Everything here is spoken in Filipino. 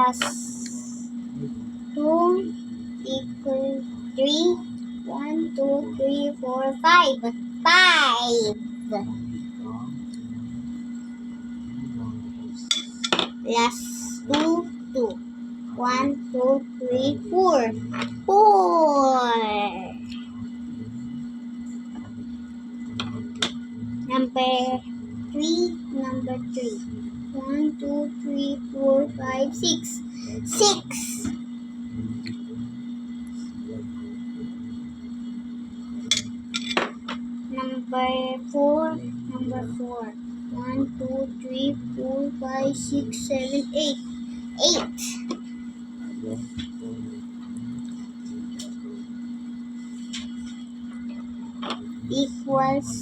plus 2 equals 3. 1, 2, 3, 4, 5. 5 plus 2, 2. 1, 2, 3, 4. 4. Number 3. 1, 2, 3, 4, 5, 6. 6. Number 4. 1, 2, 3, 4, 5, 6, 7, 8. 8. Equals